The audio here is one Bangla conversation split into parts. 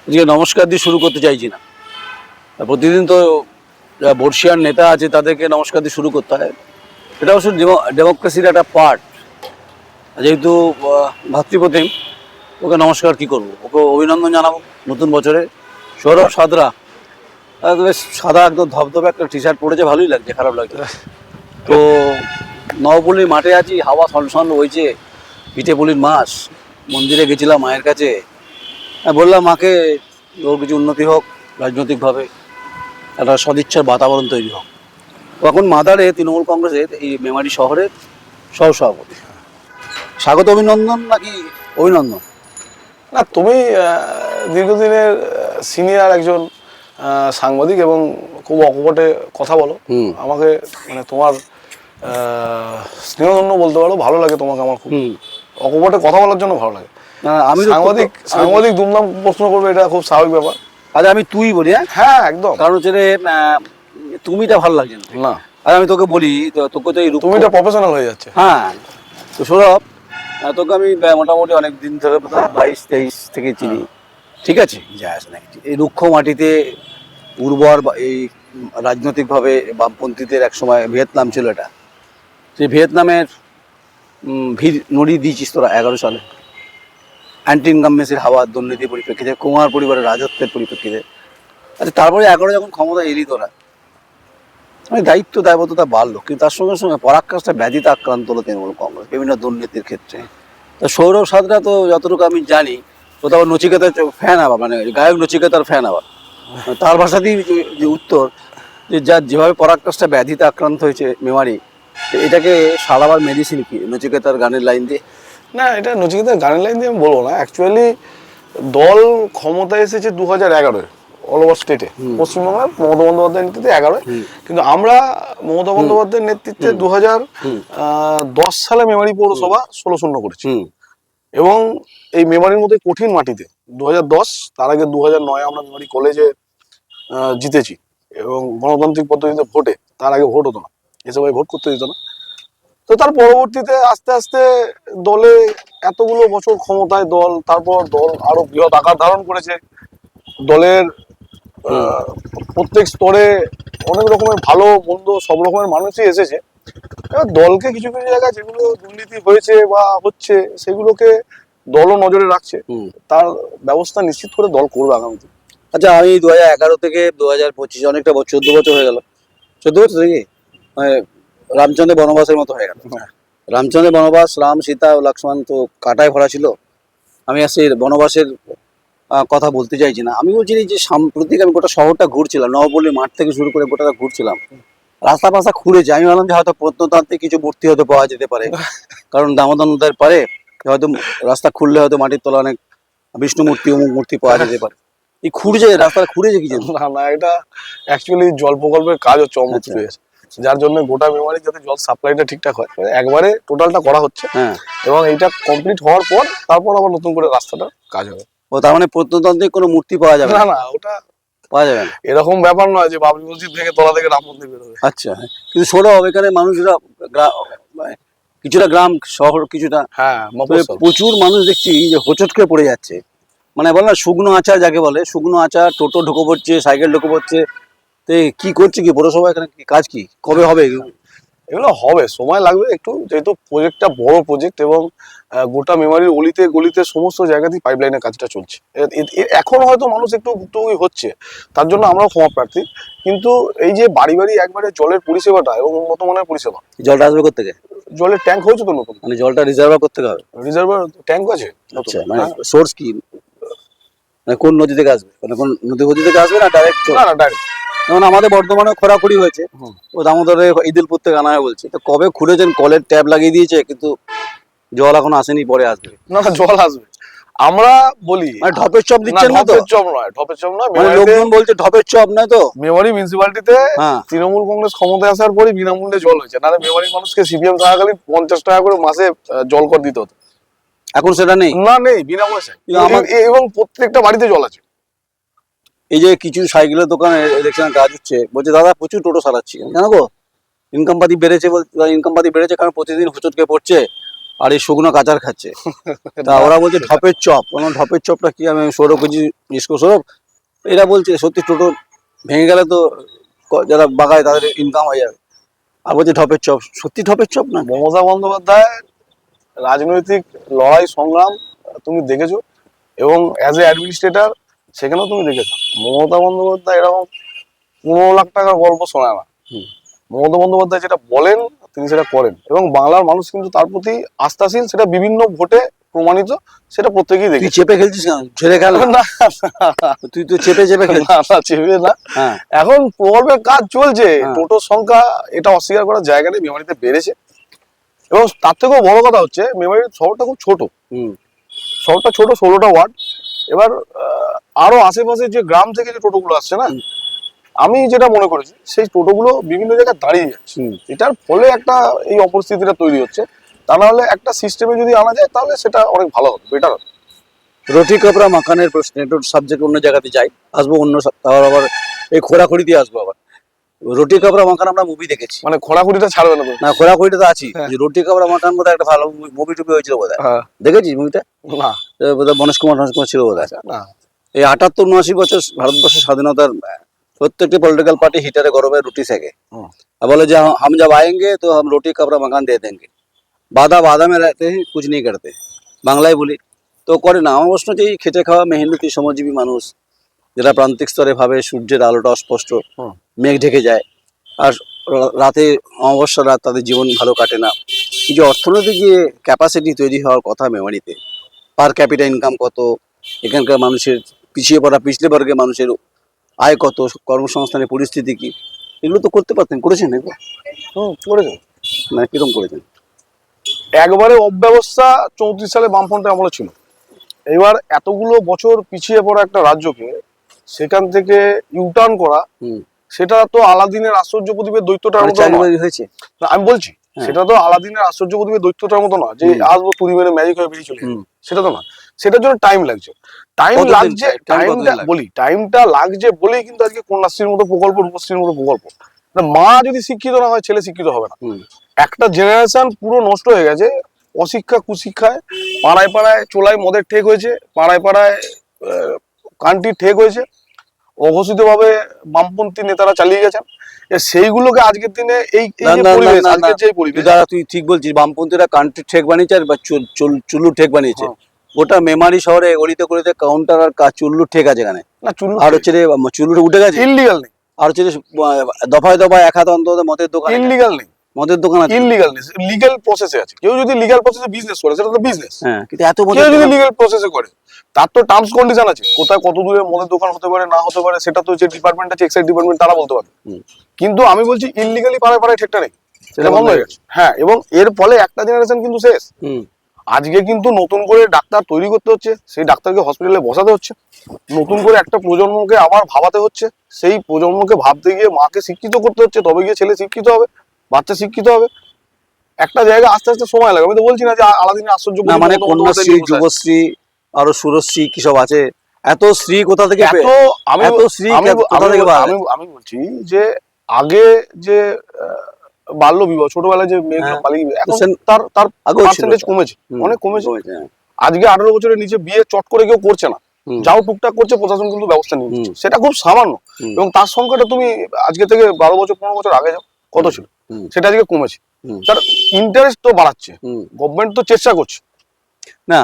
আজকে নমস্কার দিয়ে শুরু করতে চাইছি না। প্রতিদিন তো যারা বর্ষিয়ার নেতা আছে তাদেরকে নমস্কার দিয়ে শুরু করতে হয়। এটা অবশ্য ডেমোক্রেসির একটা পার্ট। যেহেতু ভাতৃপ্রতিম, ওকে নমস্কার কি করবো, ওকে অভিনন্দন জানাবো নতুন বছরে। সৌরভ সাদরা বেশ সাদা একদম ধবধবে একটা টি শার্ট পরেছে, ভালোই লাগছে, খারাপ লাগছে না। তো নবপল্লীর মাঠে আছি, হাওয়া সলসল বইছে, পিঠে পুলির মাস। মন্দিরে গেছিলাম মায়ের কাছে, বললাম মাকে ওর কিছু উন্নতি হোক, রাজনৈতিকভাবে একটা সদিচ্ছার বাতাবরণ তৈরি হোক। তখন মাদারে তৃণমূল কংগ্রেসের এই মেমারি শহরের সহসভাপতি। স্বাগত অভিনন্দন নাকি অভিনন্দন? না, তুমি দীর্ঘদিনের সিনিয়র একজন সাংবাদিক এবং খুব অকপটে কথা বলো। আমাকে মানে তোমার স্নেহধন্য বলতে পারো, ভালো লাগে তোমাকে আমার খুব। অকপটে কথা বলার জন্য ভালো লাগে। আমি সাংবাদিক দুমদাম প্রশ্ন করবে, এটা খুব স্বাভাবিক ব্যাপার। আচ্ছা, আমি তুই বলি। হ্যাঁ, একদম। কারণ হচ্ছে তুমিটা ভালো লাগছে না। আর আমি তোকে বলি, তোকে তো এই তুমিটা প্রফেশনাল হয়ে যাচ্ছে। হ্যাঁ, তো সৌরভ, তোকে আমি মোটামুটি অনেক দিন ধরে 22-23 থেকে চিনি, ঠিক আছে? যাস না, এই রুক্ষ মাটিতে উর্বর এই রাজনৈতিকভাবে বামপন্থীদের এক সময় ভিয়েতনাম ছিল। এটা সেই ভিয়েতনামের ভিড় নড়ি দিয়েছিস তোরা 11 সালে, অ্যান্টি ইনকামবেন্সির হাওয়া, দুর্নীতির পরিপ্রেক্ষিতে, কুমার পরিবারের রাজত্বের পরিপ্রেক্ষিতে। আচ্ছা, তারপরে 11 যখন ক্ষমতা এলি তোরা, মানে দায়িত্ব দায়বদ্ধতা বাড়লো, কিন্তু তার সঙ্গে সঙ্গে পরাকাষ্ঠা ব্যাধিতে আক্রান্ত হলো তৃণমূল কংগ্রেস বিভিন্ন দুর্নীতির ক্ষেত্রে। তো সৌরভ সাদরা তো যতটুকু আমি জানি, ও তো আবার নচিকেতার ফ্যান, আবার মানে গায়ক নচিকেতার ফ্যান। আবার তার ভাষাতেই যে উত্তর, যে যার যেভাবে পরাকাষ্ঠা ব্যাধিতে আক্রান্ত হয়েছে মেমারি, এটাকে সারাবার মেডিসিন কি নচিকেতার গানের লাইন দিয়ে? না, এটা নচিকেতার গানের লাইন দিয়ে আমি বলবো না। অ্যাকচুয়ালি দল ক্ষমতায় এসেছে 2011-এ অল ওভার স্টেটে, পশ্চিমবাংলার মমতা বন্দ্যোপাধ্যায়ের নেতৃত্বে 11-এ। কিন্তু আমরা মমতা বন্দ্যোপাধ্যায়ের নেতৃত্বে 2010 সালে মেমারি পৌরসভা 16-0 করেছি। এবং এই মেমারির মধ্যে কঠিন মাটিতে 2010, তার আগে 2009 আমরা মেমারি কলেজে জিতেছি এবং গণতান্ত্রিক পদ্ধতিতে ভোটে। তার আগে ভোট হতো না, এসব ভোট করতে দিত না। তো তার পরবর্তীতে আস্তে আস্তে দলে এতগুলো বছর ক্ষমতায় দল, তারপর দল আরো বৃহৎ আকার ধারণ করেছে। দলের প্রত্যেক স্তরে অনেক রকমের ভালো মন্দ সব রকমের মানুষই এসেছে। এবার দলকে কিছু কিছু জায়গায় যেগুলো দুর্নীতি হয়েছে বা হচ্ছে, সেগুলোকে দলও নজরে রাখছে। তার ব্যবস্থা নিশ্চিত করে দল করবে আগামীতে। আচ্ছা, আমি 2011 থেকে 2025, অনেকটা 14 বছর হয়ে গেল। 14 বছর থেকে মানে রামচন্দ্রের বনবাসের মতো হয়ে গেল। রামচন্দ্রের বনবাস, রাম সীতা ও লক্ষ্মণ তো কাটায় ভরা ছিল। আমি আর সেই বনবাসের কথা বলতে চাইছি না। আমি বলছি যে সাম্প্রতিক আমি গোটা শহরটা ঘুরছিলাম, নবপল্লীর মাঠ থেকে শুরু করে গোটাটা ঘুরছিলাম, রাস্তা পাশা খুঁড়েছে। আমি ভাবলাম যে হয়তো প্রত্নতান্ত্রিক কিছু মূর্তি হয়তো পাওয়া যেতে পারে, কারণ দামোদর নদের পারে হয়তো রাস্তা খুললে হয়তো মাটির তলা অনেক বিষ্ণু মূর্তি, অমুক মূর্তি পাওয়া যেতে পারে। এই খুঁড়ছে, রাস্তাটা খুঁড়েছে কি জন্য? না, এটা অ্যাকচুয়ালি জল প্রকল্পের কাজও চমক পেয়েছে, যার জন্য গোটা মেমারি যাতে জল সাপ্লাইটা ঠিকঠাক হয়, একবারে টোটালটা করা হচ্ছে। এবং এইটা কমপ্লিট হওয়ার পর তারপর আবার নতুন করে রাস্তাটা কাজ হবে। ও, তার মানে প্রত্নতান্ত্রিক কোনো মূর্তি পাওয়া যাবে না? না, ওটা পাওয়া যাবে না। এরকম ব্যাপার নয় যে বাবরি মসজিদ ভেঙে তলা থেকে রাম মন্দির বেরোবে। আচ্ছা, কিন্তু সৌরভ, এখানে মানুষরা কিছুটা গ্রাম শহর কিছুটা, প্রচুর মানুষ দেখছি যে হোঁচটকে পড়ে যাচ্ছে। মানে বল না, শুকনো আচার যাকে বলে, শুকনো আচার, টোটো ঢুকে পড়ছে, সাইকেল ঢুকে পড়ছে। তো কি করছে কি পৌরসভা, এখানে কাজ কি, কবে হবে? এগুলো হবে, সময় লাগবে একটু, যেহেতু প্রজেক্টটা বড় প্রজেক্ট এবং গোটা মেমারির অলিতে গলিতে সমস্ত জায়গাতেই পাইপলাইনের কাজটা চলছে। এখন হয়তো মানুষ একটু ভুক্তভোগী হচ্ছে, তার জন্য আমরাও ক্ষমা প্রার্থী। কিন্তু এই যে বাড়ি বাড়ি একবারে জলের পরিষেবাটা এবং উন্নত মানের পরিষেবা, জলটা আসবে কোথা থেকে? জলের ট্যাঙ্ক হয়েছে তো নতুন, মানে জলটা রিজার্ভার করতে হবে? রিজার্ভার ট্যাঙ্ক আছে। আচ্ছা, মানে সোর্স কি, মানে কোন নদী থেকে আসবে? মানে কোন নদী থেকে আসবে না ডাইরেক্ট? না, ডাইরেক্ট। যেমন আমাদের বর্ধমানে খোরাখুরি হয়েছে, ও দামোদরে ঈদুলপুর থেকে আনা হয় বলছে। তো কবে খুঁড়েছেন, কলের ট্যাপ লাগিয়ে দিয়েছে, কিন্তু জল এখন আসেনি, পরে আসবে। না, জল আসবে। আমরা বলি ঢপের চপ দিচ্ছেন না তো? ঢপের চপ নয়, মানে লোকজন বলছে ঢপের চপ নয় তো। মেমারি মিউনিসিপালিটিতে তৃণমূল কংগ্রেস ক্ষমতায় আসার পরই বিনামূল্যে জল হয়েছে। নাহলে মেমারি মানুষকে সিপিএম থাকাকালীন 50 টাকা করে মাসে জল কর দিতে হতো। এখন সেটা নেই। না, নেই, বিনা পয়সায়, এবং প্রত্যেকটা বাড়িতে জল আছে। এই যে কিছু সাইকেলের দোকানে দেখছিলাম কাজ হচ্ছে, বলছে দাদা প্রচুর টোটো চালাচ্ছি, জানো গো, ইনকাম পাতি বেড়েছে, কারণ প্রতিদিন হুচটকে পড়ছে, আর এই শুকনো কাঁচার খাচ্ছে। তা ওরা বলছে ঢপের চপ, কোনো ঢপের চপটা কি, আমি সৌরভ কেজি সৌরভ এরা বলছে সত্যি টোটো ভেঙে গেলে তো যারা বাগায় তাদের ইনকাম হয়ে যাবে, আর বলছে ঢপের চপ, সত্যি ঢপের চপ না? মমতা বন্দ্যোপাধ্যায় রাজনৈতিক লড়াই সংগ্রাম তুমি দেখেছো, এবং অ্যাজ এ অ্যাডমিনিস্ট্রেটর সেখানেও তুমি দেখেছো। মমতা বন্দ্যোপাধ্যায় এরকম 15 লাখ টাকার গল্প শোনায় না। মমতা বন্দ্যোপাধ্যায় যেটা বলেন তিনি সেটা করেন, এবং বাংলার মানুষ কিন্তু তার প্রতি আস্থাশীল, সেটা বিভিন্ন ভোটে প্রমাণিত, সেটা প্রত্যেকেই তুই দেখেছে। চেপে খেলছিস কেন? ছেড়ে খেল না, না তুই তো চেপে খেলছিস। না, না, চেপে না। হ্যাঁ এখন প্রকল্পের কাজ চলছে, হ্যাঁ। টোটোর সংখ্যা এটা অস্বীকার করার জায়গা নেই, মেমারিতে বেড়েছে। এবং তার থেকেও বড় কথা হচ্ছে মেমারির শহরটা খুব ছোট, হুম শহরটা ছোট, 16টা ওয়ার্ড। এবার আরো আশেপাশে যে গ্রাম থেকে যে টোটোগুলো আসছে না, হুম। আমি যেটা মনে করেছি সেই টোটোগুলো বিভিন্ন জায়গায় দাঁড়িয়ে যাচ্ছে। হুম। এটার ফলে একটা এই অপরিস্থিতিটা তৈরি হচ্ছে। তা নাহলে একটা সিস্টেমে যদি আনা যায় তাহলে সেটা অনেক ভালো হবে, বেটার হবে। রুটি কাপড়া মাখানের প্রশ্নে একটু সাবজেক্ট অন্য জায়গাতে যাই, আসবো অন্য তারপর আবার এই খোরাখড়ি দিয়ে আসবো আবার। রুটি কাপড়া মাখান আমরা মুভি দেখেছি, মানে খোঁড়াখুঁড়িটা ছাড়বে না তো। না খোরাখড়িটা তো আছি। হ্যাঁ। যে রুটি কাপড়া মাখান বোধহয় একটা ভালো মুভি টুভি হয়েছিল বোধহয়, হ্যাঁ। দেখেছিস মুভিটা? না। বোধহয় মনোজ কুমার ছিল বোধহয়। না। এই 78-79 বছর ভারতবর্ষের স্বাধীনতার প্রত্যেকটি পলিটিক্যাল পার্টি হিটারে গরমে রুটি সেকে হুম। और बोले जब हम जब आएंगे तो हम रोटी कपड़ा मकान दे देंगे, बाधा बाधा में रहते हैं, कुछ नहीं करते, বাংলায় বলি তো করে না। আমার প্রশ্ন যে এই খেটে খাওয়া মেহনতি শ্রমজীবী মানুষ যারা প্রান্তিক স্তরে ভাবে সূর্যের আলোটা অস্পষ্ট, হুম। মেঘ ঢেকে যায়, আর রাতে অমাবস্যা রাত তাদের জীবন ভালো কাটে না। এই যে অর্থনৈতিক যে ক্যাপাসিটি তৈরি হওয়ার কথা মেমারিতে, পার ক্যাপিটা ইনকাম কত, এখানকার মানুষের পিছিয়ে পড়া পিছলে বর্গের মানুষের আয় কত, কর্মসংস্থানের পরিস্থিতি কি, এগুলো তো করতে পারতেন, করেছেন এগুলো? করেছে। মানে কিরকম করেছেন? একবারে অব্যবস্থা 34 সালে বামফ্রন্টের আমলে ছিল। এবার এতগুলো বছর পিছিয়ে পড়া একটা রাজ্যকে সেখান থেকে ইউটার্ন করা, হুম। সেটা তো আলাদিনের আশ্চর্য প্রদীপের দৈত্যটার মানে মতো নয়। চাকরি হয়েছে? না, আমি বলছি হ্যাঁ। সেটা তো আলাদিনের আশ্চর্য প্রদীপের দৈত্যটার মতো না যে হুম। আসবো তুড়ি মেরে ম্যাজিক হয়ে বেরিয়ে চলে যাবে। হুম। সেটা তো না, সেটার জন্য টাইম লাগছে। টাইম কতদিন লাগছে, time কতদিন টাইমটা লাগছে? বলি টাইমটা লাগছে বলেই কিন্তু আজকে কন্যাশ্রীর মতো প্রকল্প, রূপশ্রীর মতো প্রকল্প। না, মা যদি শিক্ষিত না হয় ছেলে শিক্ষিত হবে না। হুম। একটা জেনারেশন পুরো নষ্ট হয়ে গেছে অশিক্ষা কুশিক্ষায়। পাড়ায় পাড়ায় চোলাই মদের ঠেক হয়েছে, পাড়ায় পাড়ায় কান্ট্রি ঠেক হয়েছে, অঘোষিত ভাবে বামপন্থী নেতারা চালিয়ে গেছেন। সেইগুলোকে আজকের দিনে এই এই না যে না না পরিবেশ, না না, আজকের যে পরিবেশ। দাদা তুই ঠিক বলছিস, বামপন্থীরা কান্ট্রি ঠেক বানিয়েছে আর বা চুল্লু ঠেক বানিয়েছে। হ্যাঁ। গোটা মেমারি শহরে গলিতে গলিতে কাউন্টার আর চুল্লু ঠেক আছে এখানে। না, চুল্লু আর হচ্ছে রে চুল্লু উঠে গেছে। ইললিগাল নেই, আর হচ্ছে যে দফায় দফায় এক হাত অন্তত মদের দোকান, ইললিগাল নেই, মদের দোকান আছে। ইললিগাল নেই, লিগ্যাল প্রসেসে আছে। কেউ যদি লিগ্যাল প্রসেসে বিজনেস করে সেটা তো বিজনেস। হ্যাঁ, কিন্তু এত কেউ মদের যদি দোকান, লিগ্যাল প্রসেসে করে তার তো টার্মস কন্ডিশন আছে, কোথায় কত দূরে মদের দোকান হতে পারে না হতে পারে, সেটা তো যে ডিপার্টমেন্ট আছে এক্সাইজ ডিপার্টমেন্ট তারা বলতে পারবে। হুম। কিন্তু আমি বলছি ইললিগালি পাড়ায় পাড়ায় ঠেকটা নেই, সেটা এটা বন্ধ হয়ে গেছে। হ্যাঁ, এবং এর ফলে একটা জেনারেশন কিন্তু শেষ। হুম। আজকে কিন্তু নতুন করে ডাক্তার তৈরি করতে হচ্ছে, সেই ডাক্তারকে হসপিটালে বসাতে হচ্ছে, নতুন করে একটা প্রজন্মকে আবার ভাবাতে হচ্ছে, সেই প্রজন্মকে ভাবতে গিয়ে মাকে শিক্ষিত করতে হচ্ছে, তবে গিয়ে ছেলে শিক্ষিত হবে, বাচ্চা শিক্ষিত হবে। একটা জায়গা আস্তে আস্তে সময় লাগে। আমি তো বলছি না যে আলাদিনের আশ্চর্য না, মানে প্রদীপ কন্যাশ্রী, বন্দ্যোপাধ্যায় নিয়ে বসে আছে। যুবশ্রী, আরো সুরশ্রী কি সব আছে, এত শ্রী কোথা থেকে এত আমি এত শ্রী আমি কোথা থেকে পাওয়া আমি গেছে? আমি বলছি যে আগে যে বাল্য বিবাহ, ছোটবেলায় যে মেয়েগুলো হ্যাঁ। পালিয়ে গেছে, এখন সে- তার তার আগেও ছিল পার্সেন্টেজ এটা। কমেছে, হুম, অনেক কমেছে। হ্যাঁ। আজকে 18 বছরের নিচে বিয়ে চট করে কেউ করছে না, হুম। যাও টুকটাক করছে, প্রশাসন কিন্তু ব্যবস্থা নিয়ে নিচ্ছে। হুম। সেটা খুব সামান্য। হুম। এবং তার সংখ্যাটা তুমি আজকে থেকে 12 বছর 15 বছর আগে যাও কত ছিল, হুম। সেটা আজকে কমেছে। হুম। তার ইন্টারেস্ট তো বাড়াচ্ছে, হুম। গভর্নমেন্ট তো চেষ্টা করছে। না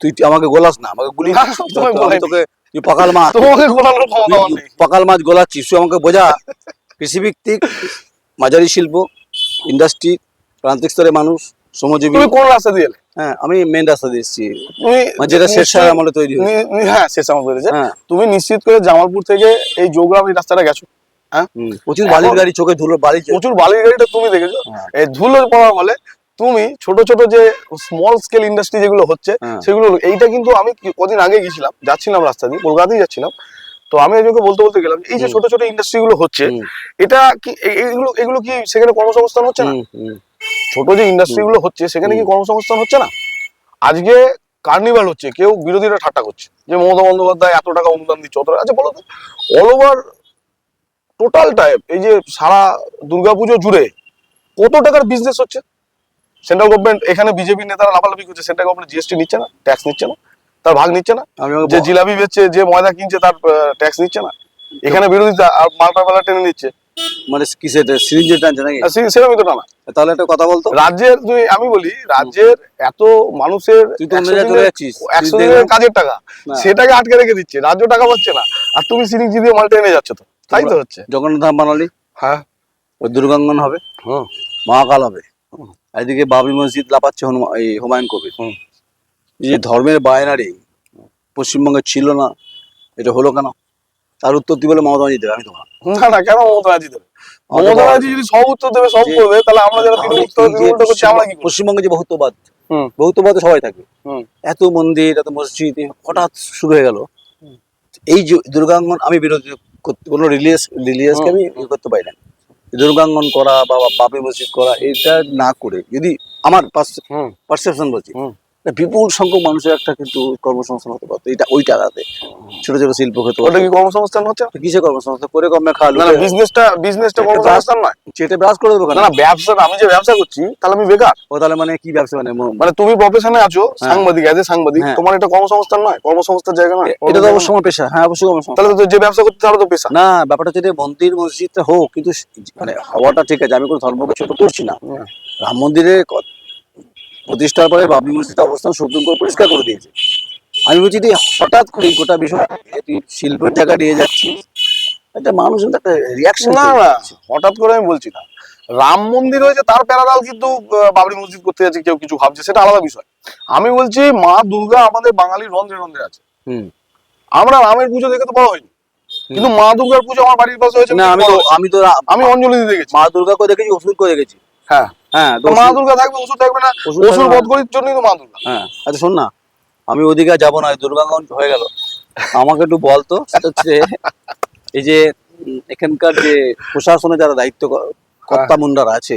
তুই আমাকে গোলাস না, আমাকে গুলি না, তোমায় আমি গোলাইনি। তোকে, তুই পকাল মাছ, তোমাকে গোলানোর ক্ষমতা আমার নেই। পকাল মাছ গোলাচ্ছিস, তুই আমাকে বোঝা। কৃষিভিত্তিক মাঝারি শিল্প ইন্ডাস্ট্রি, প্রান্তিক স্তরের মানুষ, শ্রমজীবী। তুমি কোন রাস্তা দিয়ে এলে? হ্যাঁ, আমি মেন রাস্তা দিয়ে এসেছি, তুমি মানে যেটা শেরশাহ আমলে তৈরি হয়েছে। হ্যাঁ, শেষ আমার বলেছে। হ্যাঁ। তুমি নিশ্চিত করে জামালপুর থেকে এই জোগ্রাম এই রাস্তাটা গেছো? হ্যাঁ, প্রচুর বালির গাড়ি, চোখে ধুলো বালি। প্রচুর বালির গাড়িটা তুমি দেখেছো। হ্যাঁ। এই ধুলো পড়ার ফলে তুমি ছোট ছোট যে স্মল স্কেল ইন্ডাস্ট্রি যেগুলো হচ্ছে হ্যাঁ। সেগুলো, এইটা কিন্তু আমি কদিন আগে গেছিলাম, যাচ্ছিলাম রাস্তা দিয়ে, কলকাতাতেই যাচ্ছিলাম, তো আমি একজনকে বলতে বলতে গেলাম এই যে ছোট ছোট ইন্ডাস্ট্রি গুলো হচ্ছে, এটা কি এগুলো এগুলো কি সেখানে কর্মসংস্থান হচ্ছে না? ছোট যে ইন্ডাস্ট্রি গুলো হচ্ছে সেখানে কি কর্মসংস্থান হচ্ছে না? আজকে কার্নিভাল হচ্ছে, কেউ বিরোধীরা ঠাট্টা করছে যে মমতা বন্দ্যোপাধ্যায় এত টাকা অনুদান দিচ্ছে, অত টাকা। আচ্ছা বলো তো, অল ওভার টোটাল টাইপ এই যে সারা দুর্গাপুজো জুড়ে কত টাকার বিজনেস হচ্ছে? সেন্ট্রাল গভর্নমেন্ট এখানে বিজেপি নেতারা লাফালাফি করছে, সেন্ট্রাল গভর্নমেন্ট জিএসটি নিচ্ছে না, ট্যাক্স নিচ্ছে না, তার ভাগ নিচ্ছে না, যে জিলাপি বেচছে, যে ময়দা কিনছে তার ট্যাক্স নিচ্ছে না, এখানে বিরোধিতা আর মালটা পালা টেনে নিচ্ছে। মানে কিসে সিরিঞ্জে টানছে নাকি? সেরকমই তো টানা। তাহলে একটা কথা বলতো, রাজ্যের আমি বলি রাজ্যের এত মানুষের তুই তো অন্য জায়গায় চলে যাচ্ছিস, 100 দিনের কাজের টাকা সেটাকে আটকে রেখে দিচ্ছে, রাজ্য টাকা পাচ্ছে না, আর তুমি সিরিঞ্জি দিয়ে মালটা এনে যাচ্ছ। তো তাই তো হচ্ছে। জগন্নাথ ধাম বানালি, হ্যাঁ, ওই দুর্গাঙ্গন হবে, মহাকাল হবে, এদিকে বাবরি মসজিদ লাপাচ্ছে হুমায়ুন কবির। যে ধর্মের বায়নারি পশ্চিমবঙ্গে ছিল না, এটা হলো কেন? তার উত্তর তুই বলে মমতা ব্যানার্জি দেবে, আমি তোমার না না, কেন মমতা ব্যানার্জি দেবে? মমতা ব্যানার্জি যদি সব উত্তর দেবে, সব করবে, তাহলে আমরা যারা করছি আমরা কি? পশ্চিমবঙ্গে যে বহুত্ববাদ, বহুত্ববাদে সবাই থাকবে, এত মন্দির এত মসজিদ হঠাৎ শুরু হয়ে গেল। এই যে দুর্গাঙ্গন, আমি বিরোধী, কোনো রিলিজিয়াসকে আমি করতে পারি না। দুর্গাঙ্গন করা বা বাবরি মসজিদ করা, এটা না করে যদি আমার পারসেপশন বলছি, বিপুল সংখ্যক মানুষের একটা কিন্তু কর্মসংস্থান হতে পারতো, এটা ওই টাকাতে ছোট ছোট শিল্প হতো। ওটা কি কর্মসংস্থান হচ্ছে? কিসে কর্মসংস্থান করে কমে খাওয়া? না, বিজনেসটা কর্মসংস্থান নয়, চেটে ব্রাশ করে দেবো। না ব্যবসা, আমি যে ব্যবসা করছি তাহলে আমি বেকার। ও তাহলে মানে কি ব্যবসা? মানে তুমি প্রফেশনে আছো, সাংবাদিক, এজ এ সাংবাদিক, তোমার এটা কর্মসংস্থান নয়, কর্মসংস্থান জায়গা নয়, এটা তো অবশ্যই আমার পেশা। হ্যাঁ, অবশ্যই কর্মসংস্থান। তাহলে তো যে ব্যবসা করতে তাহলে তো পেশা না। ব্যাপারটা হচ্ছে মন্দির মসজিদটা হোক, কিন্তু মানে হওয়াটা ঠিক আছে, আমি কোনো ধর্মকে ছোট করছি না। রাম মন্দিরের প্রতিষ্ঠার পরে বাবরি মসজিদের অবস্থান সুপ্রিম কোর্ট পরিষ্কার করে দিয়েছে। আমি বলছি যে হঠাৎ করে গোটা বিষয় শিল্পের জায়গা নিয়ে যাচ্ছি, একটা মানুষ একটা রিয়াকশন। না না, হঠাৎ করে আমি বলছি না। রাম মন্দির হয়েছে, তার প্যারালাল কিন্তু বাবরি মসজিদ করতে যাচ্ছে কেউ, কিছু ভাবছে, সেটা আলাদা বিষয়। আমি বলছি মা দুর্গা আমাদের বাঙালির রন্ধ্রে রন্ধ্রে আছে। আমরা রামের পুজো দেখে তো বড় হয়নি, কিন্তু মা দুর্গার পুজো আমার বাড়ির পাশে হয়েছে। না, আমি অঞ্জলি দিতে গেছি, মা দুর্গাকে দেখেছি, অসুর করে দেখেছি। হ্যাঁ হ্যাঁ, মা দুর্গা থাকবে, অসুর থাকবে না? অসুর বধ করার জন্যই তো মা দুর্গা। হ্যাঁ, আচ্ছা শোন না, আমি ওদিকে যাবো না, দুর্গাঙ্গন হয়ে গেল, আমাকে একটু বলতো সেটা হচ্ছে এই যে এখানকার যে প্রশাসনে যারা দায়িত্ব কর্তা মুন্ডারা আছে,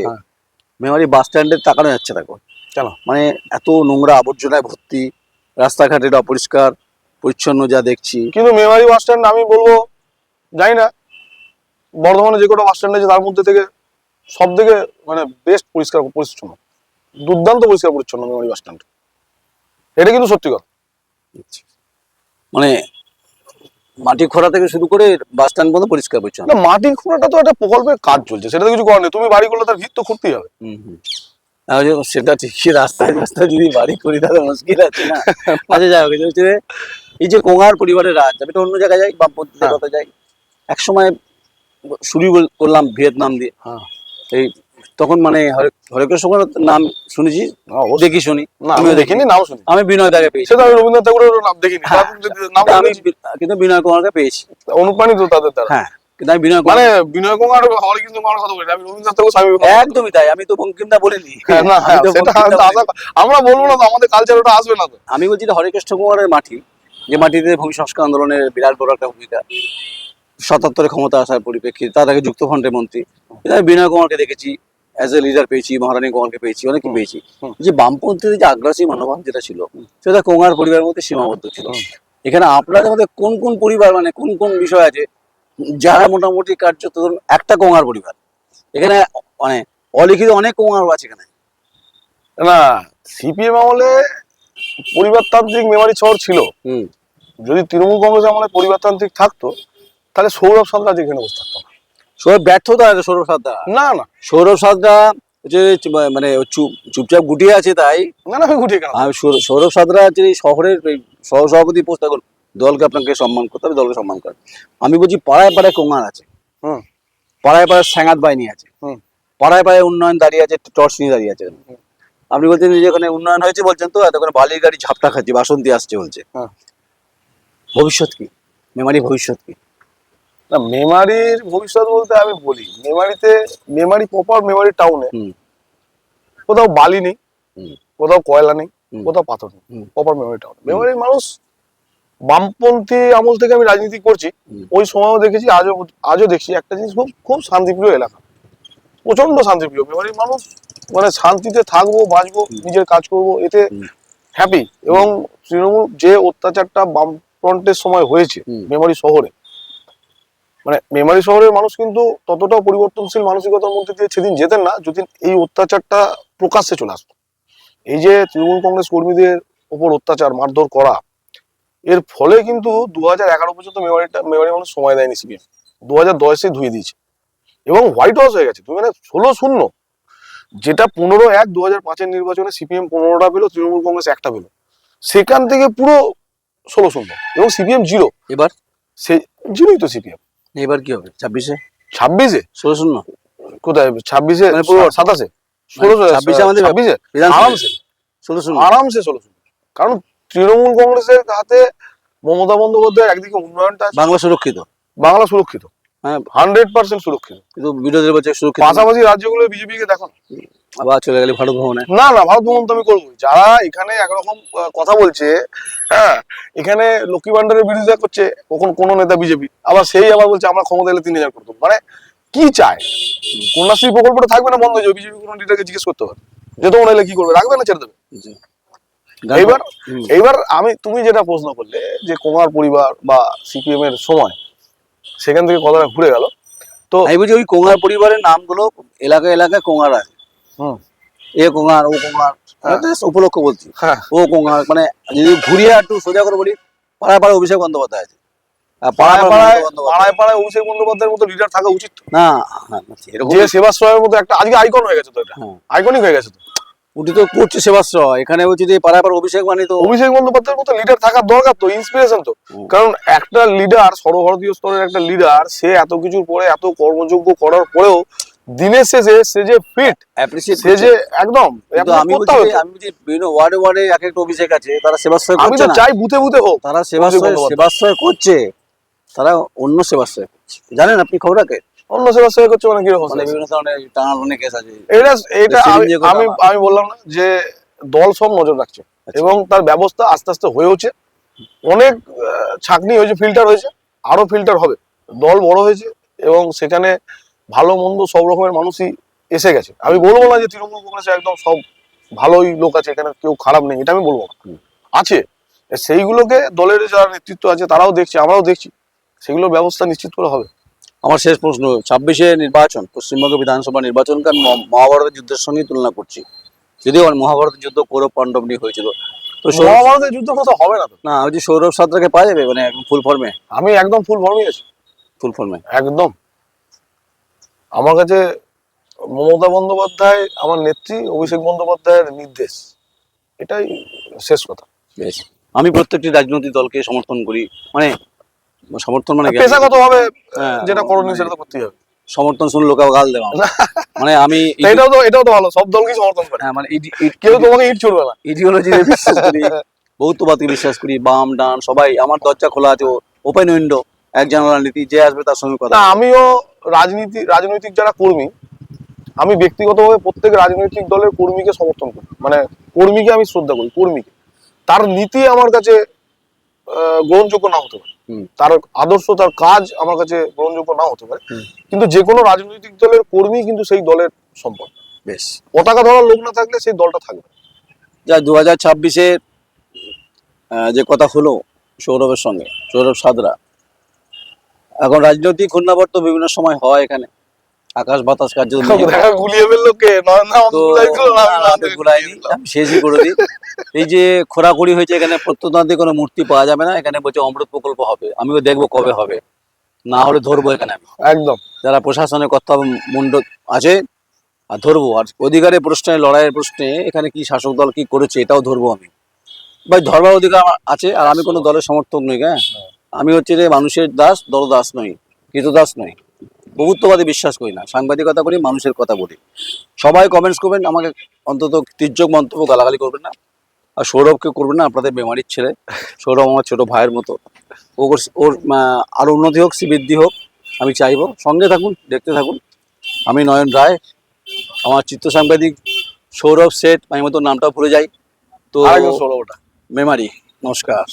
মেমারি বাস স্ট্যান্ডের তাকানো যাচ্ছে দেখো, কেন? মানে এত নোংরা আবর্জনায় ভর্তি, রাস্তাঘাটের অপরিষ্কার পরিচ্ছন্ন যা দেখছি। কিন্তু মেমারি বাস স্ট্যান্ড আমি বলবো, জানি না বর্ধমানে যে কটা বাস স্ট্যান্ড আছে তার মধ্যে থেকে সব থেকে মানে বেস্ট পরিষ্কার পরিচ্ছন্ন, দুর্দান্ত পরিষ্কার পরিচ্ছন্ন মেমারি বাস স্ট্যান্ড। এটা কিন্তু সত্যি কথা। মানে মাটি খোঁড়া থেকে শুরু করে বাস স্ট্যান্ড পর্যন্ত পরিষ্কার পরিচ্ছন্ন। না, মাটি খোঁড়াটা তো একটা প্রকল্পের কাজ চলছে, সেটা তো কিছু করার নেই। তুমি বাড়ি করলে তার ভিত তো খুঁড়তেই হবে। সেটা ঠিক, রাস্তায় রাস্তায় যদি বাড়ি করি তাহলে মুশকিল আছে না। আচ্ছা, যাই হোক, এই যে কোঙার পরিবারের রাজ, আমি তো অন্য জায়গায় যাই, বামপন্থীদের কথা যাই, এক সময় শুরু করলাম ভিয়েতনাম দিয়ে। এই তখন মানে হরেকৃষ্ণ নাম শুনেছি, দেখি শুনি, আমিও দেখিনি, নাম শুনি। আমি বিনয় দাকে পেয়েছি, সেটা রবীন্দ্রনাথ ঠাকুরের নাম দেখিনি, আমি কিন্তু বিনয় কুমারকে পেয়েছি, অনুপ্রাণিত তাদের দ্বারা। হ্যাঁ, কিন্তু আমি বিনয় কুমার হরেকৃষ্ণ কুমারের কথা বলি, আমি রবীন্দ্রনাথ ঠাকুর, স্বামী বিবেকানন্দ। একদমই তাই, আমি তো বঙ্কিমদা বলিনি। আমরা বলবো না তো, আমাদের কালচার ওটা আসবে না তো। আমি বলছি যে হরেকৃষ্ণ কুমারের মাটি, যে মাটিতে ভূমি সংস্কার আন্দোলনের বিরাট বড় একটা ভূমিকা, ৭৭-এ ক্ষমতা আসার পরিপ্রেক্ষিতে, তার আগে যুক্তফ্রন্টের মন্ত্রী। আমি বিনয় কুমারকে দেখেছি, অ্যাজ এ লিডার পেয়েছি, মহারানী কুমারকে পেয়েছি, অনেকে পেয়েছি। যে বামপন্থীদের যে আগ্রাসী মনোভাব যেটা ছিল, সেটা কোঙার পরিবারের মধ্যে সীমাবদ্ধ ছিল। এখানে আপনাদের মধ্যে কোন কোন পরিবার, মানে কোন কোন বিষয় আছে যারা মোটামুটি কার্যত একটা কোঙার পরিবার? এখানে মানে অলিখিত অনেক কোঙার আছে এখানে। না, সিপিএম আমলে পরিবারতান্ত্রিক মেমারি শহর ছিল। যদি তৃণমূল কংগ্রেস আমলে পরিবারতান্ত্রিক থাকতো, তাহলে সৌরভ সাঁতরা যেখানে বসে থাকতো না। সৌরভ ব্যর্থতা আছে, সৌরভ সাঁতরা না না, সৌরভ সাঁতরা যে মানে চুপচাপ গুটিয়ে আছে তাই না, না গুটিয়ে কেন? সৌরভ সাঁতরা যে শহরের সহসভাপতি পোস্ট, দলকে আপনাকে সম্মান করতে হবে, দলকে সম্মান করে। আমি বলছি পাড়ায় পাড়ায় কোঙার আছে, পাড়ায় পাড়ায় স্যাঙাত বাহিনী আছে, পাড়ায় পাড়ায় উন্নয়ন দাঁড়িয়ে আছে, টর্চ নিয়ে দাঁড়িয়ে আছে। আপনি বলছেন যে ওখানে উন্নয়ন হয়েছে বলছেন, তো এতক্ষণ বালির গাড়ি ঝাপটা খাচ্ছে, বাসন্তী আসছে বলছে। ভবিষ্যৎ কি মেমারি, ভবিষ্যৎ কি? না, মেমারির ভবিষ্যৎ বলতে আমি বলি, মেমারি প্রপার মেমারি টাউনে কোথাও বালি নেই, কোথাও কয়লা নেই, কোথাও পাথর নেই, প্রপার মেমারি টাউন। মেমারির মানুষ বামপন্থী আমল থেকে আমি রাজনীতি করছি, ওই সময়ও দেখেছি, আজও দেখছি একটা জিনিস, খুব খুব শান্তিপ্রিয় এলাকা, প্রচন্ড শান্তিপ্রিয়। মেমারির মানুষ মানে শান্তিতে থাকবো, বাঁচবো, নিজের কাজ করবো, এতে হ্যাপি। এবং তৃণমূল যে অত্যাচারটা বামফ্রন্টের সময় হয়েছে মেমারি শহরে, মানে মেমারি শহরের মানুষ কিন্তু ততটাও পরিবর্তনশীল মানসিকতার মধ্যে দিয়ে সেদিন যেতেন না যদি এই অত্যাচারটা প্রকাশ্যে চলে আসতো। এই যে তৃণমূল কংগ্রেস কর্মীদের উপর অত্যাচার মারধর করা, এর ফলে কিন্তু 2011 পর্যন্ত মেমারি মানুষ সময় দেয়নি সিপিএম, 2010-এ ধুয়ে দিয়েছে এবং হোয়াইট হাউস হয়ে গেছে। তুমি মানে 16-0, যেটা 15-1-2005-এর নির্বাচনে সিপিএম 15টা পেল, তৃণমূল কংগ্রেস একটা পেল, সেখান থেকে পুরো 16-0 এবং সিপিএম 0। এবার সে 0ই তো সিপিএম। এবার কি হবে 26-এ? 26-এ 16-0 কোথায়? 26-এ, মানে পুরো 27-এ, 16-এ, 26-এ আমাদের 26-এ বিধানসভা আরামসে 16-0। আরামসে 16-0। কারণ তৃণমূল কংগ্রেসের হাতে মমতা বন্দ্যোপাধ্যায়ের একদিকে উন্নয়নটা আছে, বাংলা সুরক্ষিত। বাংলা সুরক্ষিত, হ্যাঁ, 100% সুরক্ষিত। কিন্তু বিরোধীরা বলছে সুরক্ষিত না। পাশাপাশি রাজ্যগুলো বিজেপিকে দেখো না। আবার চলে গেলে ভারত ভবনে। না না, ভারত ভ্রমণ তো আমি করবো। যারা এখানে একরকম কথা বলছে, হ্যাঁ, এখানে লক্ষ্মী ভান্ডারের বিরোধিতা করছে কখন কোনো নেতা বিজেপি, আবার সেই আবার বলছে আমরা ক্ষমতা এলে 3000 করতাম। মানে কি চায়? কন্যাশ্রী প্রকল্পটা থাকবে না বন্ধ হয়ে যাবে? বিজেপি কোনো লিডারকে জিজ্ঞেস করতে হবে যে তোমরা এলে কি করবে, রাখবে না ছেড়ে দেবে? জি। এইবার এইবার তুমি যেটা প্রশ্ন করলে যে কোঙার পরিবার বা সিপিএম এর সময়, সেখান থেকে কথাটা ঘুরে গেল। তো আমি বলছি ওই কোঙার পরিবারের নামগুলো এলাকায় এলাকায় কোঙার আছে, হুম, এ কোঙার ও কোঙার, হ্যাঁ। উপলক্ষ বলছি। হ্যাঁ, ও কোঙার মানে যদি ঘুরিয়ে একটু সোজা করে বলি, পাড়ায় পাড়ায় অভিষেক বন্দ্যোপাধ্যায় আছে। আর পাড়ায় পাড়ায় মমতা বন্দ্যোপাধ্যায়। পাড়ায় পাড়ায় অভিষেক বন্দ্যোপাধ্যায়ের মতো লিডার থাকা উচিত তো। না, না, না, এরকম যে সেবাশ্রয়ের মতো একটা আজকে আইকন হয়ে গেছে তো, এটা হ্যাঁ। আইকনিক হয়ে গেছে তো। উঠি তো করছে সেবাশ্রয়, এখানে বলছি যে পাড়ায় পাড়ায় অভিষেক মানে তো অভিষেক বন্দ্যোপাধ্যায়ের মতো লিডার থাকার দরকার তো, ইন্সপিরেশন তো। কারণ একটা লিডার, সর্বভারতীয় স্তরের একটা লিডার, সে এত কিছুর পরে, এত কর্মযোগ্য করার পরেও দিনের শেষে সে যে ফিট, অ্যাপ্রিসিয়েট সে যে একদম, কিন্তু আমি করতে বলছি হবে যে তো। আমি বলছি বিভিন্ন ওয়ার্ডে ওয়ার্ডে এক একটা অভিষেক আছে, তারা সেবাশ্রয় আমি করছে তো না। চাই বুথে বুথে হোক, তারা অভিষেক বন্দ্যোপাধ্যায়। সেবাশ্রয় করছে, তারা অন্য সেবাশ্রয় করছে। জানেন আপনি খবর রাখেন? অন্য সেবাশ্রয় করছে মানে কিরকম? মানে বিভিন্ন ধরনের টানাটানি কেস আছে। এটা এটা সেদিন আমি যে কথা আমি আমি বললাম না যে দল সব নজর রাখছে আচ্ছা। এবং তার ব্যবস্থা আস্তে আস্তে হয়েওছে। অনেক ছাঁকনি হয়েছে, ফিল্টার হয়েছে, আরো ফিল্টার হবে। দল বড় হয়েছে এবং সেখানে ভালো মন্দ সব রকমের মানুষই এসে গেছে। আমি বলবো না যে তৃণমূল কংগ্রেসে একদম সব ভালোই লোক আছে, এখানে কেউ খারাপ নেই, এটা আমি বলবো না। আছে, সেইগুলোকে দলের যারা নেতৃত্ব আছে তারাও দেখছে, আমরাও দেখছি, সেগুলোর ব্যবস্থা নিশ্চিত করে হবে। আমার শেষ প্রশ্ন, 26-এ নির্বাচন, পশ্চিমবঙ্গ বিধানসভা নির্বাচনকে আমি মহাভারতের যুদ্ধের সঙ্গে তুলনা করছি। যদিও মহাভারতের যুদ্ধ কৌরব পাণ্ডব নিয়ে হয়েছিল, তো মহাভারতের যুদ্ধ কথা হবে না তো। না ওই যে সৌরভ সাঁতরাকে পাওয়া যাবে মানে একদম ফুল ফর্মে? আমি একদম ফুল ফর্মে আছি, ফুল ফর্মে একদম। আমার কাছে মমতা বন্দ্যোপাধ্যায় আমার নেত্রী, অভিষেক বন্দ্যোপাধ্যায়ের নির্দেশ, এটাই শেষ কথা। বেশ, আমি প্রত্যেকটি রাজনৈতিক দলকে সমর্থন করি, মানে সমর্থন মানে কি? পেশাগত ভাবে হ্যাঁ, যেটা করণীয় মানে সেটা তো করতেই হবে। সমর্থন শুনলো কেউ গাল দেওয়া, মানে আমি এটাও তো ভালো, সব দলকেই সমর্থন করে, হ্যাঁ মানে কেউ তোমাকে ইট ছুড়বে না। ইডিওলজিতে বিশ্বাস করি, বহুত্ববাদকে বিশ্বাস করি, বাম ডান সবাই, আমার দরজা খোলা আছে, ওপেন উইন্ডো, এক জানালার নীতি, যে আসবে তার সঙ্গে কথা। না, আমিও রাজনৈতিক যারা কর্মী, আমি ব্যক্তিগতভাবে প্রত্যেক রাজনৈতিক দলের কর্মীকে সমর্থন করি, মানে কর্মীকে আমি শ্রদ্ধা করি, কর্মীকে। তার নীতি আমার কাছে গ্রহণযোগ্য না হতে পারে, তার আদর্শ, তার কাজ আমার কাছে গ্রহণযোগ্য না হতে পারে, কিন্তু যে কোনো রাজনৈতিক দলের কর্মী কিন্তু সেই দলের সম্পদ। বেশ, পতাকা ধরার লোক না থাকলে সেই দলটা থাকবে। যা 2026-এ যে কথা হলো সৌরভের সঙ্গে, সৌরভ সাঁতরা, এখন রাজনৈতিক ঘূর্ণাবর্ত বিভিন্ন সময় হয় এখানে, আকাশ বাতাস কার্য দেখা গুলিয়ে ফেললো কে? তো আমি ঘুরাইনি, আমি শেষই করে দিই। এই যে খোরাখুরি হয়েছে, এখানে প্রত্নতান্ত্রিক কোনো মূর্তি পাওয়া যাবে না, এখানে বলছে অমৃত প্রকল্প হবে, আমিও দেখবো কবে হবে, না হলে ধরবো এখানে আমি। একদম, যারা প্রশাসনের কর্তব্য মুন্ড আছে আর ধরবো, আর অধিকারের প্রশ্নে, লড়াইয়ের প্রশ্নে এখানে কি শাসক দল কি করেছে এটাও ধরবো আমি। ভাই ধরবার অধিকার আমার আছে, আর আমি কোনো দলের সমর্থক নই। হ্যাঁ, আমি হচ্ছে যে মানুষের দাস, দলদাস নই, কৃতদাস নই, বহুত্ববাদী বিশ্বাস করি না, সাংবাদিকতা করি, মানুষের কথা বলি। সবাই কমেন্টস করবেন, আমাকে অন্তত তির্যক মন্তব্য গালাগালি করবেন না, আর সৌরভকে করবেন না, আপনাদের বেমারির ছেলে। সৌরভ আমার ছোট ভাইয়ের মতো, ওর আরো উন্নতি হোক, শ্রীবৃদ্ধি হোক, আমি চাইবো। সঙ্গে থাকুন, দেখতে থাকুন। আমি নয়ন রায়, আমার চিত্র সাংবাদিক সৌরভ শেঠ, আমি মতো নামটাও ভুলে যাই তো, ষোলোটা মেমারি। নমস্কার।